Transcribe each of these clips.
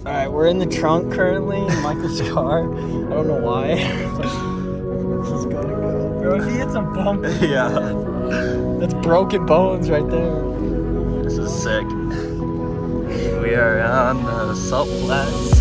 Alright, we're in the trunk currently in Michael's car. I don't know why. This is gonna go. Bro, if he hits a bump. Yeah. That's broken bones right there. This is sick. We are on the salt flats.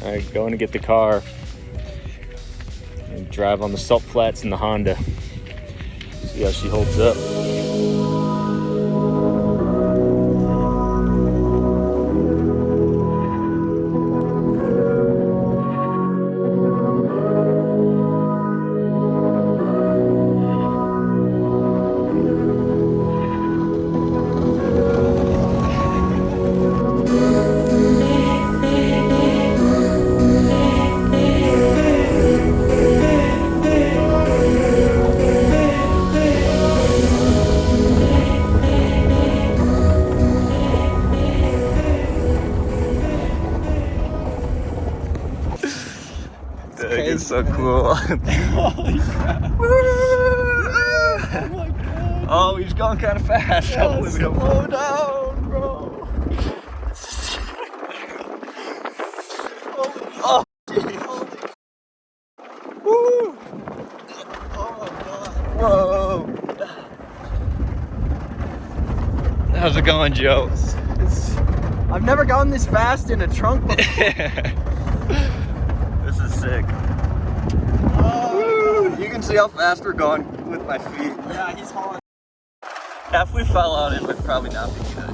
Alright, going to get the car and drive on the salt flats in the Honda. See how she holds up. It's so cool. Holy crap. Oh my god. Oh, he's going kind of fast. Yeah, slow down, bro. Oh, Woo. Oh my god. whoa. How's it going, Joe? I've never gone this fast in a trunk before. This is sick. You can see how fast we're going with my feet. Yeah, he's hauling. If we fell out, it would probably not be good.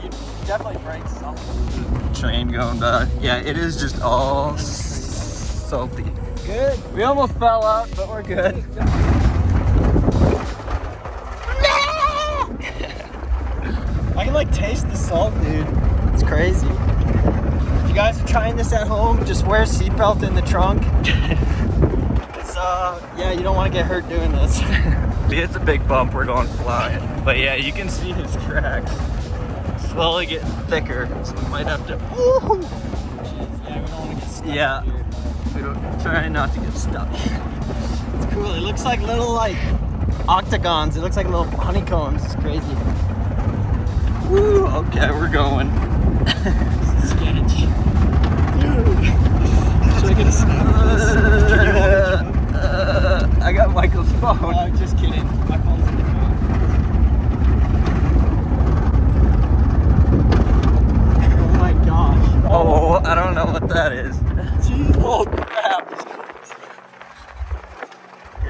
You definitely break something. Train going by. Yeah, it is just all salty. Good. We almost fell out, but we're good. I can like taste the salt, dude. It's crazy. If you guys are trying this at home, just wear a seatbelt in the trunk. It's yeah, you don't want to get hurt doing this. It's a big bump, we're going flying. But yeah, you can see his tracks slowly getting thicker, so we might have to. Woo! Jeez, yeah, we don't want to get stuck. Yeah, Here. we're trying not to get stuck. It's cool. It looks like little like octagons. It looks like little honeycombs. It's crazy. Woo! Okay, we're going. This is sketch. Dude. Should I get a snap of this? Can you hold it? I got Michael's phone. Oh, just kidding. My phone's in the phone. Oh my gosh. Oh, I don't know what that is. Jeez. Oh crap.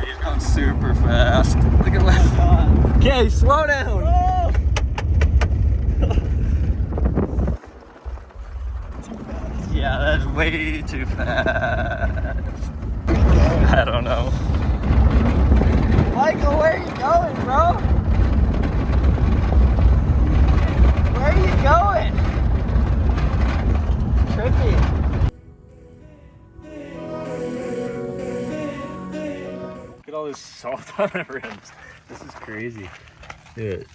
He's going super fast. Look at my. Okay, slow down. Oh. Yeah, that's way too fast. I don't know. Michael, where are you going, bro? Where are you going? Trippy. Look at all this salt on the rims. This is crazy. Dude,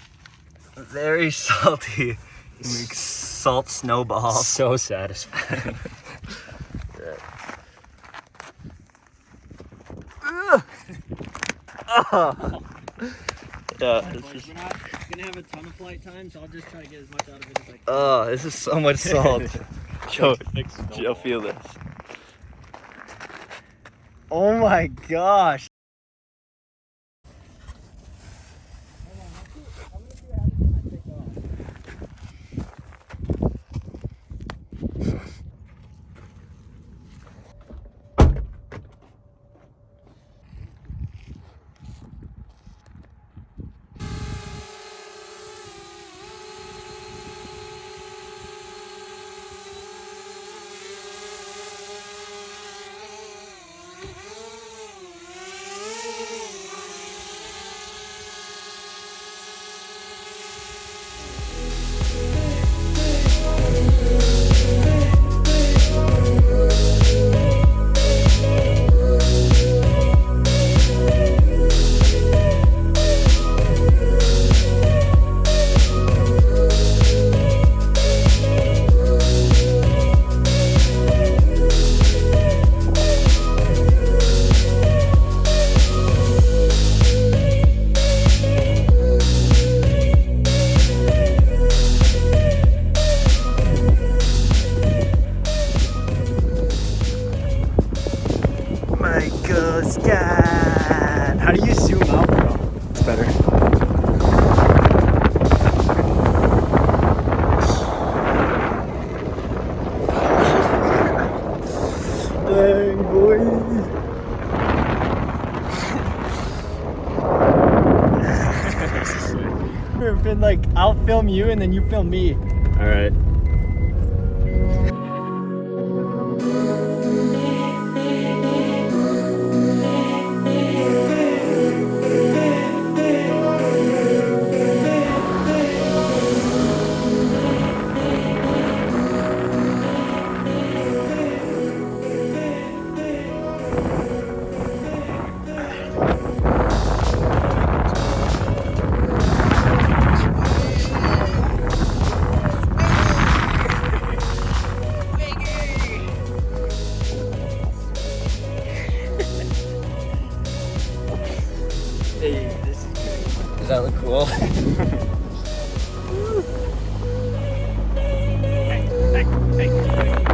very salty. Like salt snowballs. So satisfying. Oh. Yeah, it's just, We're not gonna have a ton of flight time, so I'll just try to get as much out of it as I can. oh, this is so much salt. Joe, feel this. Oh my gosh. sunroof and like I'll film you and then you film me. All right. Hey, does that look cool? Hey.